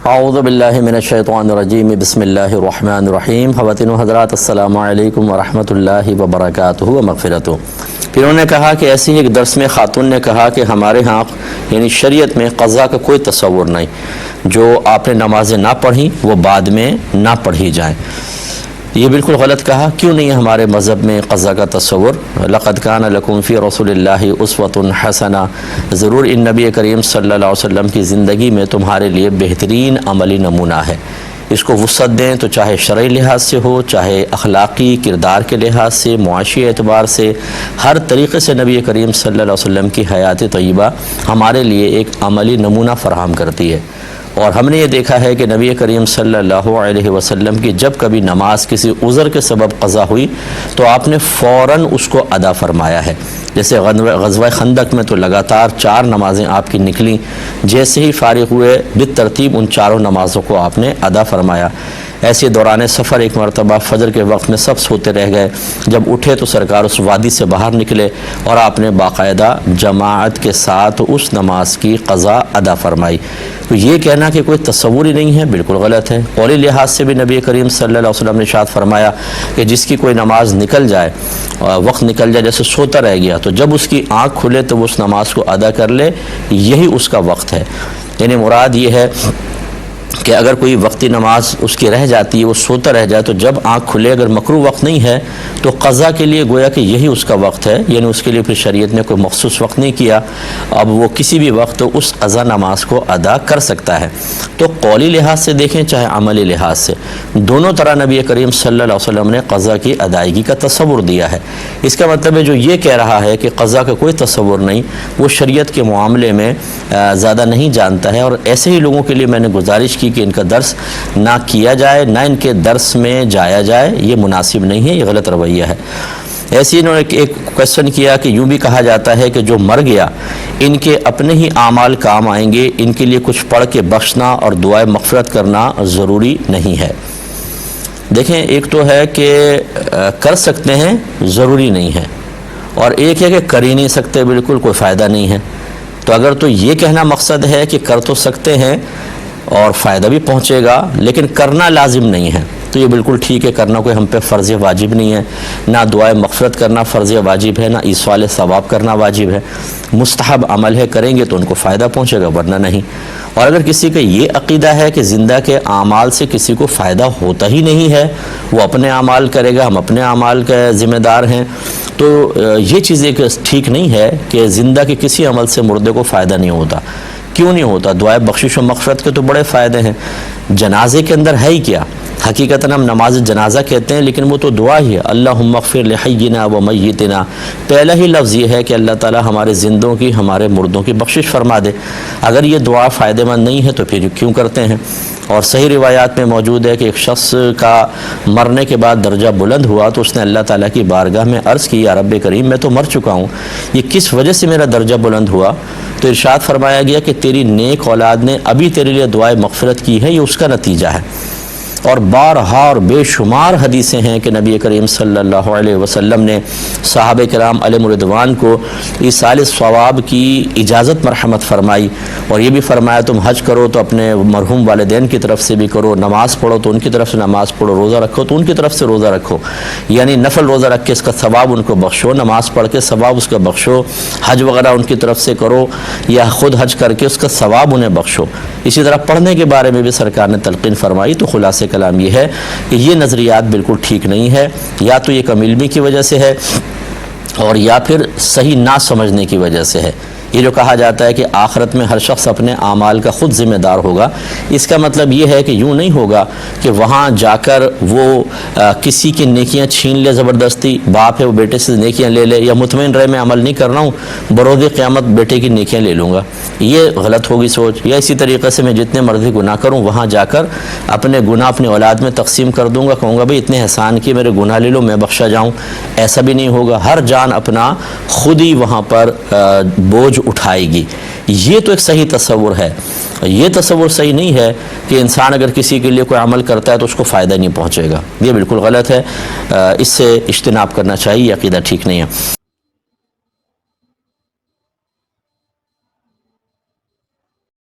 اعوذ باللہ من الشیطان الرجیم بسم اللہ الرحمن الرحیم۔ خواتین و حضرات السلام علیکم ورحمۃ اللہ وبرکاتہ و مغفرتہ۔ پھر انہوں نے کہا کہ ایسی ہی ایک درس میں خاتون نے کہا کہ ہمارے ہاں یعنی شریعت میں قضا کا کوئی تصور نہیں، جو آپ نے نمازیں نہ پڑھیں وہ بعد میں نہ پڑھی جائیں۔ یہ بالکل غلط کہا۔ کیوں نہیں ہے ہمارے مذہب میں قضا کا تصور؟ لقد کان لکم فی رسول اللہ اسوۃ حسنہ، ضرور ان نبی کریم صلی اللہ علیہ وسلم کی زندگی میں تمہارے لیے بہترین عملی نمونہ ہے۔ اس کو وسعت دیں تو چاہے شرعی لحاظ سے ہو، چاہے اخلاقی کردار کے لحاظ سے، معاشی اعتبار سے، ہر طریقے سے نبی کریم صلی اللہ علیہ وسلم کی حیات طیبہ ہمارے لیے ایک عملی نمونہ فراہم کرتی ہے۔ اور ہم نے یہ دیکھا ہے کہ نبی کریم صلی اللہ علیہ وسلم کی جب کبھی نماز کسی عذر کے سبب قضا ہوئی تو آپ نے فوراً اس کو ادا فرمایا ہے۔ جیسے غزوہ خندق میں تو لگاتار 4 نمازیں آپ کی نکلیں، جیسے ہی فارغ ہوئے بالترتیب ان چاروں نمازوں کو آپ نے ادا فرمایا۔ ایسے دوران سفر ایک مرتبہ فجر کے وقت میں سب سوتے رہ گئے، جب اٹھے تو سرکار اس وادی سے باہر نکلے اور آپ نے باقاعدہ جماعت کے ساتھ اس نماز کی قضا ادا فرمائی۔ تو یہ کہنا کہ کوئی تصور ہی نہیں ہے بالکل غلط ہے۔ قولی لحاظ سے بھی نبی کریم صلی اللہ علیہ وسلم نے ارشاد فرمایا کہ جس کی کوئی نماز نکل جائے، وقت نکل جائے، جیسے سوتا رہ گیا، تو جب اس کی آنکھ کھلے تو وہ اس نماز کو ادا کر لے، یہی اس کا وقت ہے۔ یعنی مراد یہ ہے کہ اگر کوئی وقتی نماز اس کی رہ جاتی ہے، وہ سوتا رہ جائے، تو جب آنکھ کھلے اگر مکروہ وقت نہیں ہے تو قضا کے لیے گویا کہ یہی اس کا وقت ہے، یعنی اس کے لیے پھر شریعت نے کوئی مخصوص وقت نہیں کیا، اب وہ کسی بھی وقت اس قضا نماز کو ادا کر سکتا ہے۔ تو قولی لحاظ سے دیکھیں چاہے عملی لحاظ سے، دونوں طرح نبی کریم صلی اللہ علیہ وسلم نے قضا کی ادائیگی کا تصور دیا ہے۔ اس کا مطلب ہے جو یہ کہہ رہا ہے کہ قضا کا کوئی تصور نہیں، وہ شریعت کے معاملے میں زیادہ نہیں جانتا ہے، اور ایسے ہی لوگوں کے لیے میں نے گزارش کی کہ ان کا درس نہ کیا جائے، نہ ان کے درس میں جایا جائے، یہ مناسب نہیں ہے، یہ غلط رویہ ہے۔ ایسے انہوں نے ایک کویسچن کیا کہ یوں بھی کہا جاتا ہے کہ جو مر گیا ان کے اپنے ہی اعمال کام آئیں گے، ان کے لیے کچھ پڑھ کے بخشنا اور دعائے مغفرت کرنا ضروری نہیں ہے۔ دیکھیں، ایک تو ہے کہ کر سکتے ہیں، ضروری نہیں ہے، اور ایک ہے کہ کر ہی نہیں سکتے، بالکل کوئی فائدہ نہیں ہے۔ تو اگر تو یہ کہنا مقصد ہے کہ کر تو سکتے ہیں اور فائدہ بھی پہنچے گا لیکن کرنا لازم نہیں ہے، تو یہ بالکل ٹھیک ہے، کرنا کوئی ہم پہ فرض واجب نہیں ہے، نہ دعائے مغفرت کرنا فرض واجب ہے، نہ ایصال ثواب کرنا واجب ہے، مستحب عمل ہے، کریں گے تو ان کو فائدہ پہنچے گا، ورنہ نہیں۔ اور اگر کسی کا یہ عقیدہ ہے کہ زندہ کے اعمال سے کسی کو فائدہ ہوتا ہی نہیں ہے، وہ اپنے اعمال کرے گا، ہم اپنے اعمال کے ذمہ دار ہیں، تو یہ چیز ایک ٹھیک نہیں ہے کہ زندہ کے کسی عمل سے مردے کو فائدہ نہیں ہوتا۔ کیوں نہیں ہوتا؟ دعائے بخشش و مغفرت کے تو بڑے فائدے ہیں۔ جنازے کے اندر ہے ہی کیا؟ حقیقتاً ہم نماز جنازہ کہتے ہیں لیکن وہ تو دعا ہی ہے، اللہم اغفر لحینا و میتنا۔ پہلا ہی لفظ یہ ہے کہ اللہ تعالی ہمارے زندوں کی، ہمارے مردوں کی بخشش فرما دے۔ اگر یہ دعا فائدہ مند نہیں ہے تو پھر کیوں کرتے ہیں؟ اور صحیح روایات میں موجود ہے کہ ایک شخص کا مرنے کے بعد درجہ بلند ہوا تو اس نے اللہ تعالیٰ کی بارگاہ میں عرض کی، یا رب کریم میں تو مر چکا ہوں، یہ کس وجہ سے میرا درجہ بلند ہوا؟ تو ارشاد فرمایا گیا کہ تیری نیک اولاد نے ابھی تیرے لیے دعائے مغفرت کی ہے، یہ اس کا نتیجہ ہے۔ اور بارہا اور بے شمار حدیثیں ہیں کہ نبی کریم صلی اللہ علیہ وسلم نے صحابہ کرام علیہم الرضوان کو ایصال ثواب کی اجازت مرحمت فرمائی، اور یہ بھی فرمایا تم حج کرو تو اپنے مرحوم والدین کی طرف سے بھی کرو، نماز پڑھو تو ان کی طرف سے نماز پڑھو، روزہ رکھو تو ان کی طرف سے روزہ رکھو، یعنی نفل روزہ رکھ کے اس کا ثواب ان کو بخشو، نماز پڑھ کے ثواب اس کا بخشو، حج وغیرہ ان کی طرف سے کرو یا خود حج کر کے اس کا ثواب انہیں بخشو۔ اسی طرح پڑھنے کے بارے میں بھی سرکار نے تلقین فرمائی۔ تو خلاصہ کلام یہ ہے کہ یہ نظریات بالکل ٹھیک نہیں ہے، یا تو یہ کم علمی کی وجہ سے ہے اور یا پھر صحیح نہ سمجھنے کی وجہ سے ہے۔ یہ جو کہا جاتا ہے کہ آخرت میں ہر شخص اپنے اعمال کا خود ذمہ دار ہوگا، اس کا مطلب یہ ہے کہ یوں نہیں ہوگا کہ وہاں جا کر وہ کسی کی نیکیاں چھین لے، زبردستی باپ ہے وہ بیٹے سے نیکیاں لے لے، یا مطمئن رہے میں عمل نہیں کر رہا ہوں، بروز قیامت بیٹے کی نیکیاں لے لوں گا، یہ غلط ہوگی سوچ۔ یا اسی طریقے سے میں جتنے مرضی گناہ کروں وہاں جا کر اپنے گناہ اپنی اولاد میں تقسیم کر دوں گا، کہوں گا بھئی اتنے احسان کیے، میرے گناہ لے لو میں بخشا جاؤں، ایسا بھی نہیں ہوگا۔ ہر جان اپنا خود ہی وہاں پر بوجھ اٹھائے گی۔ یہ تو ایک صحیح تصور ہے۔ یہ تصور صحیح نہیں ہے کہ انسان اگر کسی کے لیے کوئی عمل کرتا ہے تو اس کو فائدہ نہیں پہنچے گا، یہ بالکل غلط ہے، اس سے اجتناب کرنا چاہیے، عقیدہ ٹھیک نہیں ہے۔